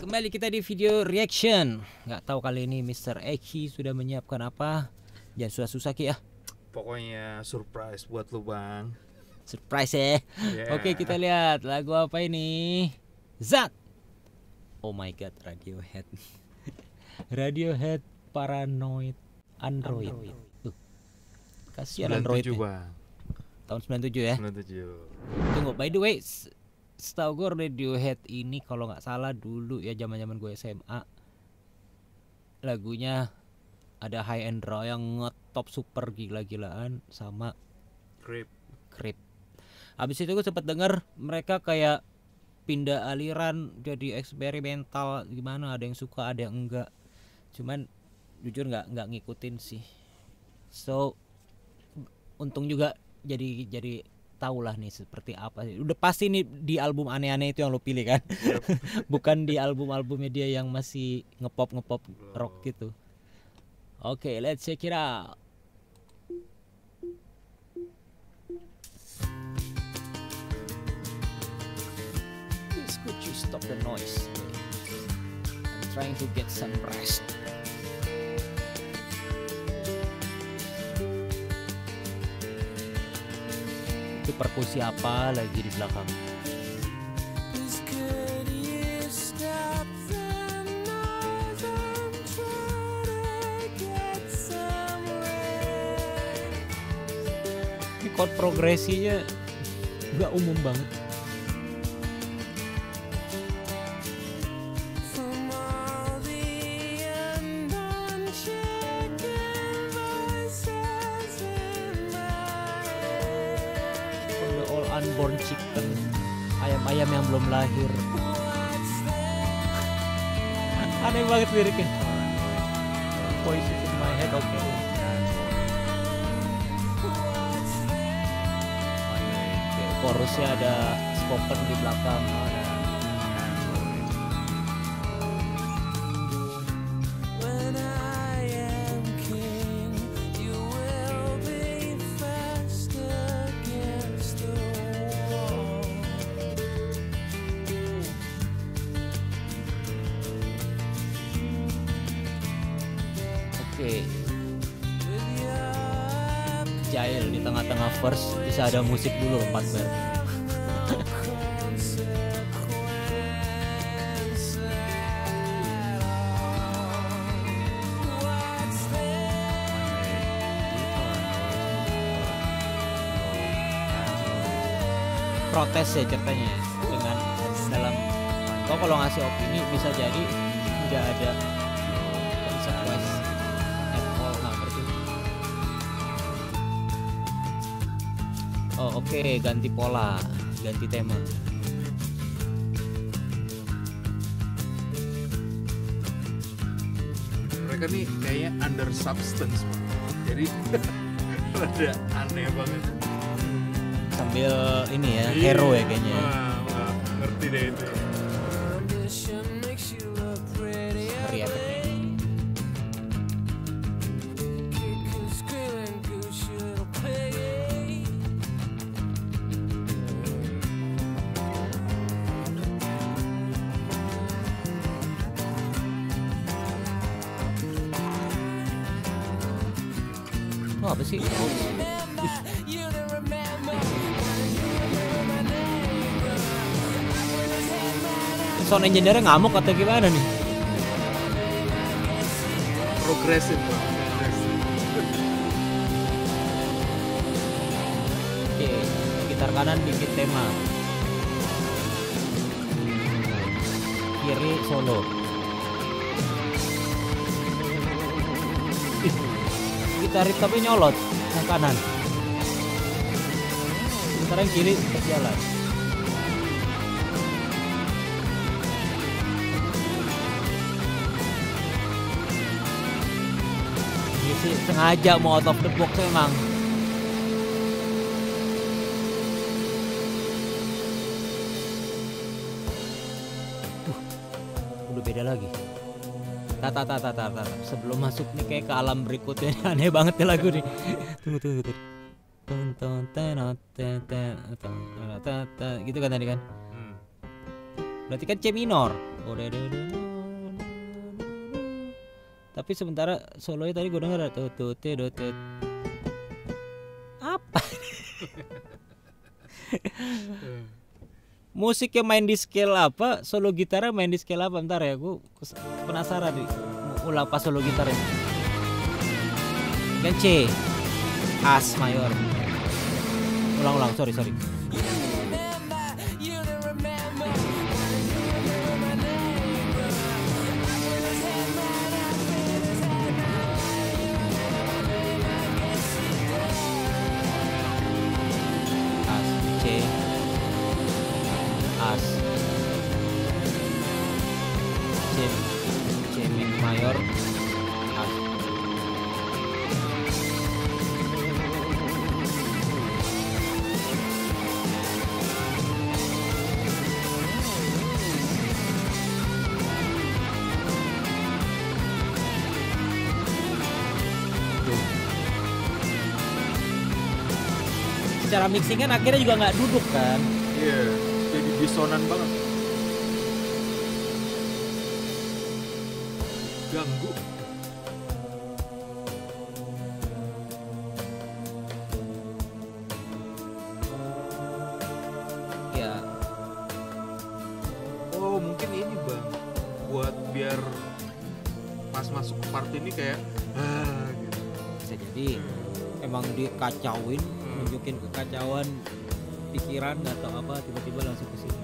Kembali kita di video reaction. Nggak tahu kali ini Mr. Eki sudah menyiapkan apa. Jangan susah-susah Ki ya. Pokoknya surprise buat lu bang. Surprise ya. Yeah. Oke, kita lihat lagu apa ini. Zat. Oh my god, Radiohead. Radiohead Paranoid Android. Kasihan Android. 97 bang. Tahun 97 ya. 97. Tunggu, by the way, setahu gue Radiohead ini kalau nggak salah dulu ya zaman-zaman gue SMA, lagunya ada High and Dry yang ngetop super gila-gilaan sama Creep. Habis itu gue sempat denger mereka kayak pindah aliran jadi eksperimental gimana, ada yang suka ada yang enggak. Cuman jujur nggak ngikutin sih. So untung juga jadi tahulah nih seperti apa sih. Udah pasti nih di album aneh-aneh itu yang lo pilih kan. Yep. Bukan di album-albumnya dia yang masih ngepop rock gitu. Oke, let's check it out. Please could you stop the noise? I'm trying to get some rest. Itu perkusi apa lagi di belakang? Ini chord progresinya nggak umum banget. Unborn chicken, ayam-ayam yang belum lahir. Aneh banget liriknya. Voices in my head, oke. Chorusnya ada spoken di belakang. Jail di tengah-tengah verse bisa ada musik dulu 4 bar. Protes ya ceritanya dengan dalam kalau ngasih opini bisa jadi tidak ada konsekuensi. Oh oke, ganti pola, ganti tema. Mereka nih kayaknya under substance bang. Jadi rada aneh banget. Sambil ini ya, hero ya kayaknya. Wah, ngerti deh itu. Ngeri efeknya. Oh, apa sih? Sound engineer-nya ngamuk atau gimana nih? Progresif. Oke, gitar kanan bikin tema. Kiri solo. Gitar tapi nyolot yang kanan. Gitar yang kiri jalan. Ini sih sengaja mau out of the box memang. Udah beda lagi. Tata. Sebelum masuk nih kayak ke alam berikutnya. Aneh banget ya lagu nih. Tunggu. Gitu kan tadi kan. Berarti kan C minor. Tapi sementara solonya tadi gue denger tut apa? Musiknya main di scale apa? Solo gitarnya main di scale apa? Bentar ya, gue penasaran nih. Ulang pas solo gitarnya. Kan C, As mayor. Ulang, sorry. Mayor As. Secara mixingan akhirnya juga nggak duduk kan? Iya, jadi disonan banget. Ganggu. Ya. Oh mungkin ini bang, buat biar pas masuk part ini kayak gitu. Bisa jadi emang dikacauin, nunjukin kekacauan pikiran nggak tahu apa, tiba-tiba langsung ke sini.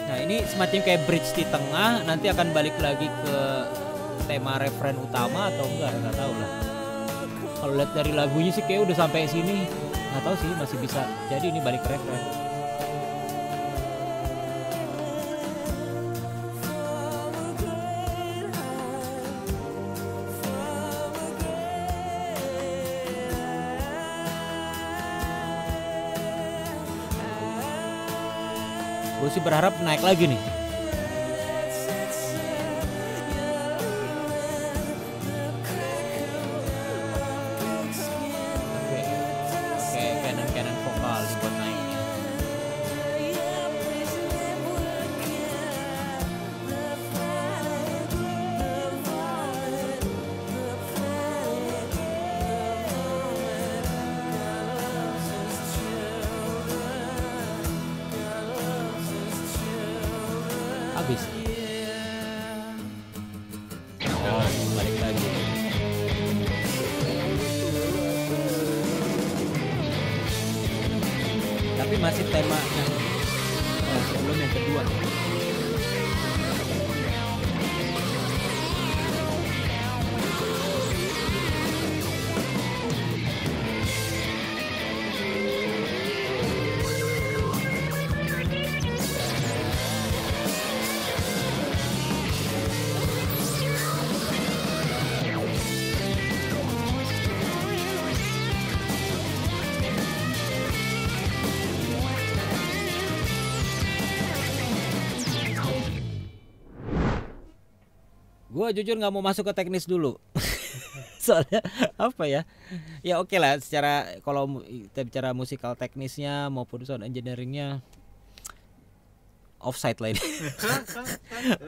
Nah ini semacam kayak bridge di tengah, nanti akan balik lagi ke tema referen utama atau enggak, nggak tahu lah. Kalau lihat dari lagunya sih kayak udah sampai sini, nggak tahu sih, masih bisa jadi ini balik ke referen. Gue sih berharap naik lagi nih. Oke, canon vokal buat naiknya. Habis. Oh, balik lagi. Tapi masih tema yang sebelum yang kedua. Gue jujur nggak mau masuk ke teknis dulu. Soalnya apa ya? Ya oke lah, secara kalau kita bicara musikal teknisnya maupun sound engineeringnya offside lah ini.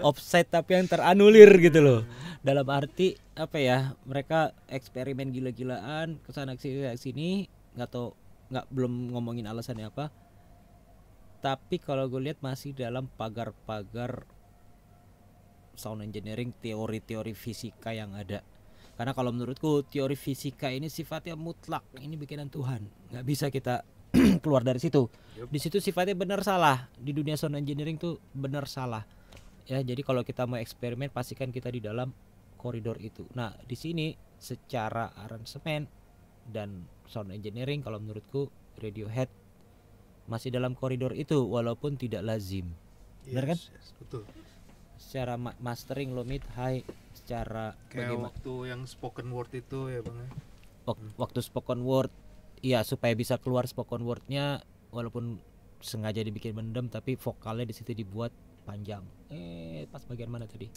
Offside tapi yang teranulir gitu loh. Dalam arti apa ya? Mereka eksperimen gila-gilaan kesana sini, belum ngomongin alasannya apa. Tapi kalau gue lihat masih dalam pagar-pagar sound engineering, teori-teori fisika yang ada. Karena kalau menurutku teori fisika ini sifatnya mutlak, ini bikinan Tuhan, nggak bisa kita keluar dari situ. Di situ sifatnya benar salah. Di dunia sound engineering tuh benar salah. Ya, jadi kalau kita mau eksperimen pastikan kita di dalam koridor itu. Nah, di sini secara aransemen dan sound engineering kalau menurutku Radiohead masih dalam koridor itu walaupun tidak lazim. Benar kan? Yes, betul. Secara mastering low mid high, secara Kayak waktu yang spoken word itu ya bang ya. Waktu spoken word, iya, supaya bisa keluar spoken wordnya walaupun sengaja dibikin mendem tapi vokalnya di situ dibuat panjang. Pas bagian mana tadi?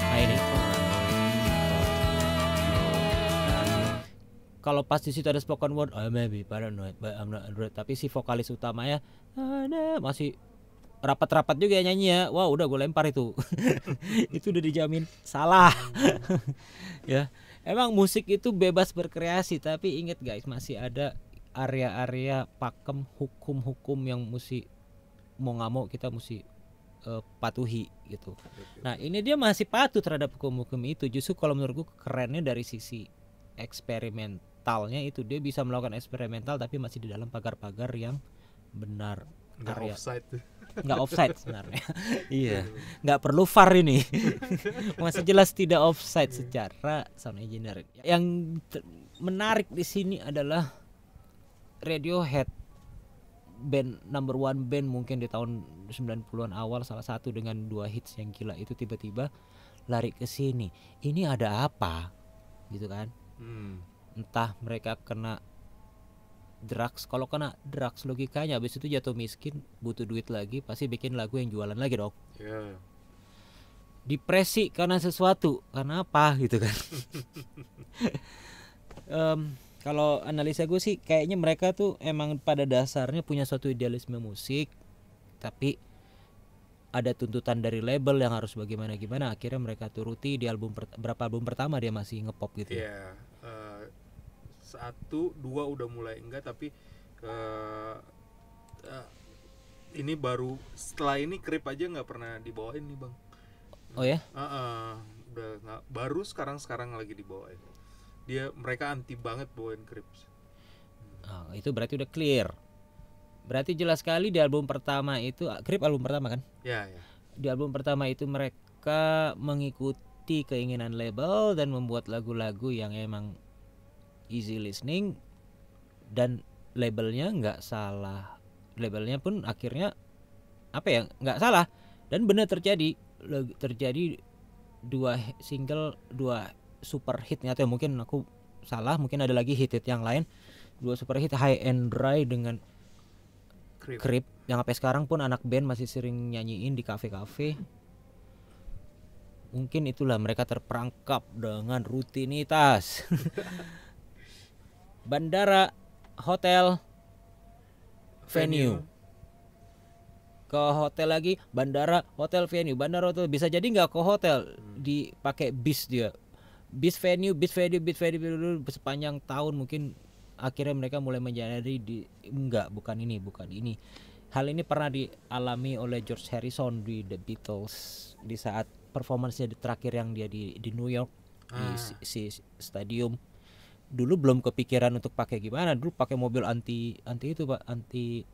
Nah ini. Kalau pas di situ ada spoken word, I may be paranoid but I'm not Android, tapi si vokalis utamanya masih rapat-rapat juga ya nyanyi ya. Wah, udah gue lempar itu. Itu udah dijamin salah. Ya. Emang musik itu bebas berkreasi, tapi ingat guys, masih ada area-area pakem hukum-hukum yang mesti mau nggak mau kita mesti patuhi gitu. Nah, ini dia masih patuh terhadap hukum-hukum itu. Justru kalau menurut gue kerennya dari sisi eksperimentalnya itu, dia bisa melakukan eksperimental tapi masih di dalam pagar-pagar yang benar. Nggak offside sebenarnya. Iya, nggak perlu VAR ini. Masih jelas tidak offside secara sound engineering. Yang menarik di sini adalah Radiohead, band number one band mungkin di tahun 90-an awal, salah satu dengan 2 hits yang gila itu, tiba-tiba lari ke sini. Ini ada apa? Gitu kan? Entah mereka kena drugs. Kalau kena drugs logikanya habis itu jatuh miskin, butuh duit lagi, pasti bikin lagu yang jualan lagi dong. Yeah. Depresi karena sesuatu, karena apa gitu kan. Kalau analisa gue sih kayaknya mereka tuh emang pada dasarnya punya suatu idealisme musik, tapi ada tuntutan dari label yang harus bagaimana-gimana, akhirnya mereka turuti. Di berapa album pertama dia masih ngepop gitu ya. 1, 2 udah mulai enggak, tapi ini baru setelah ini Creep aja nggak pernah dibawain nih bang. Oh ya? Udah nggak, baru sekarang lagi dibawain. Mereka anti banget bawain Creep. Itu berarti udah clear. Berarti jelas sekali di album pertama itu, Creep album pertama kan? Ya. Di album pertama itu mereka mengikuti keinginan label dan membuat lagu-lagu yang emang easy listening, dan labelnya nggak salah. Labelnya pun akhirnya nggak salah, dan benar terjadi 2 single, 2 super hit, atau mungkin aku salah, mungkin ada lagi hit yang lain. 2 super hit, High and Dry dengan Creep, yang sampai sekarang pun anak band masih sering nyanyiin di kafe-kafe. Mungkin itulah mereka terperangkap dengan rutinitas. Bandara, hotel, venue. Ke hotel lagi, bandara, hotel, venue. Bandara, hotel, bisa jadi nggak ke hotel, dipakai bis dia. Bis venue sepanjang tahun. Mungkin akhirnya mereka mulai menyadari bukan ini. Hal ini pernah dialami oleh George Harrison di The Beatles di saat performance-nya terakhir yang dia di New York, di stadium. Dulu belum kepikiran untuk pakai gimana, dulu pakai mobil anti itu Pak, anti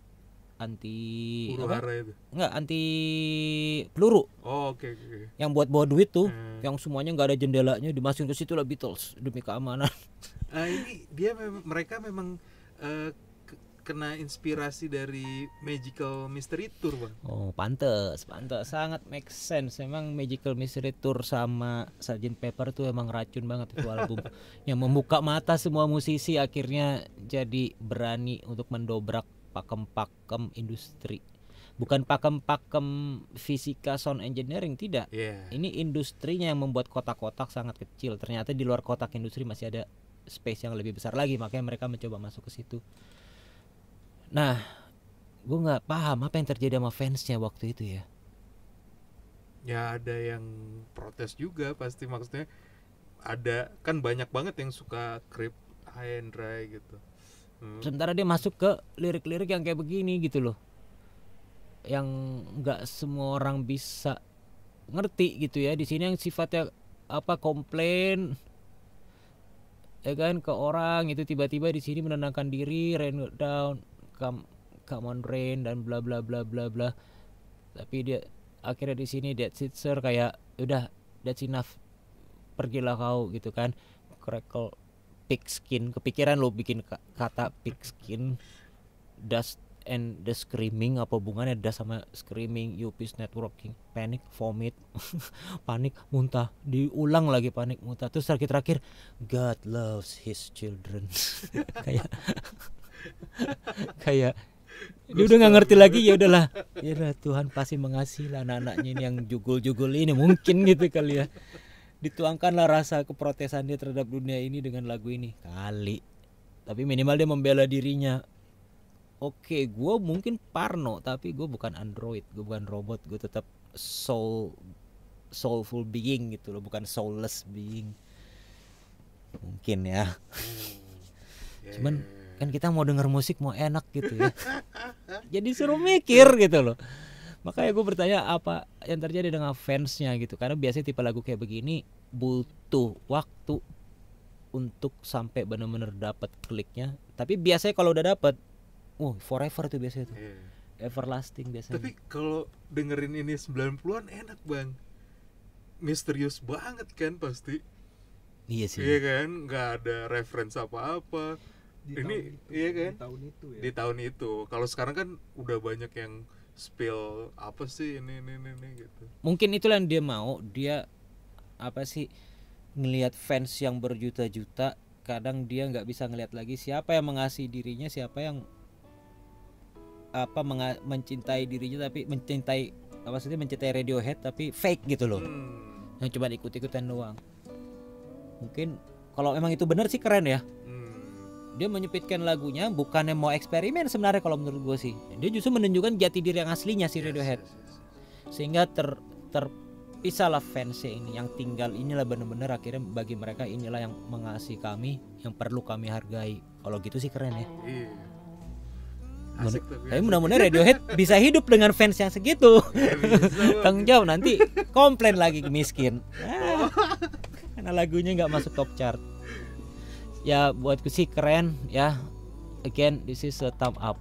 peluru. Oh, oke. Yang buat bawa duit tuh, yang semuanya nggak ada jendelanya, dimasukin ke situ lah Beatles demi keamanan. Ini mereka memang kena inspirasi dari Magical Mystery Tour bang. Oh, pantes sangat make sense. Emang Magical Mystery Tour sama Sgt. Pepper tuh emang racun banget itu album. Yang membuka mata semua musisi, akhirnya jadi berani untuk mendobrak pakem-pakem industri. Bukan pakem-pakem fisika sound engineering, tidak. Ini industrinya yang membuat kotak-kotak sangat kecil. Ternyata di luar kotak industri masih ada space yang lebih besar lagi, makanya mereka mencoba masuk ke situ. Nah, gue nggak paham apa yang terjadi sama fansnya waktu itu ya. Ya ada yang protes juga pasti, maksudnya ada kan banyak banget yang suka Creep, High and Dry gitu. Sementara dia masuk ke lirik-lirik yang kayak begini gitu loh, yang nggak semua orang bisa ngerti gitu ya. Di sini yang sifatnya komplain ya kan ke orang itu, tiba-tiba di sini menenangkan diri, rain down, come on rain dan bla bla bla bla bla. Tapi dia akhirnya di sini that's it sir, kayak udah that's enough, pergilah kau gitu kan. Crackle Pigskin, kepikiran lo bikin kata Pigskin, Dust and the Screaming, apa hubungannya Dust sama Screaming, UP's networking, panic, vomit, panik, muntah, diulang lagi panik, muntah, terus terakhir God loves his children. kayak dia udah nggak ngerti lagi, ya udahlah Tuhan pasti mengasihi anak-anaknya ini yang jugul-jugul ini, mungkin gitu kali ya. Dituangkanlah rasa keprotesan dia terhadap dunia ini dengan lagu ini kali. Tapi minimal dia membela dirinya. Oke, gue mungkin parno, tapi gue bukan android, gue bukan robot, gue tetap soulful being gitu loh, bukan soulless being. Mungkin ya. Cuman kan kita mau denger musik mau enak gitu ya. Jadi suruh mikir gitu loh. Makanya gue bertanya apa yang terjadi dengan fansnya gitu. Karena biasanya tipe lagu kayak begini butuh waktu untuk sampai benar-benar dapat kliknya. Tapi biasanya kalau udah dapat, forever tuh biasanya tuh. Everlasting biasanya. Tapi kalau dengerin ini 90-an enak bang. Misterius banget kan pasti. Iya sih. Iya kan, nggak ada reference apa-apa. Ini iya kan? Di tahun itu ya. Di tahun itu. Kalau sekarang kan udah banyak yang spill apa sih ini gitu. Mungkin itulah yang dia mau, dia apa sih, ngelihat fans yang berjuta-juta, kadang dia nggak bisa ngelihat lagi siapa yang mengasihi dirinya, siapa yang mencintai dirinya tapi mencintai Radiohead tapi fake gitu loh. Yang cuma ikut-ikutan doang. Mungkin kalau emang itu benar sih keren ya. Dia menyempitkan lagunya bukannya mau eksperimen sebenarnya kalau menurut gue sih. Dia justru menunjukkan jati diri yang aslinya si Radiohead. Sehingga terpisahlah fansnya ini yang tinggal inilah benar-benar akhirnya bagi mereka inilah yang mengasihi kami, yang perlu kami hargai. Kalau gitu sih keren ya. Iya. Asik tapi mudah-mudahan Radiohead bisa hidup dengan fans yang segitu. Tanggung jawab nanti komplain lagi miskin. Karena lagunya nggak masuk top chart. Ya buatku sih keren ya. Again, this is a thumb up.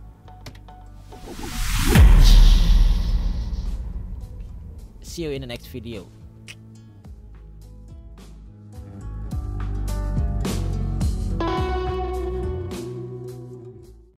See you in the next video.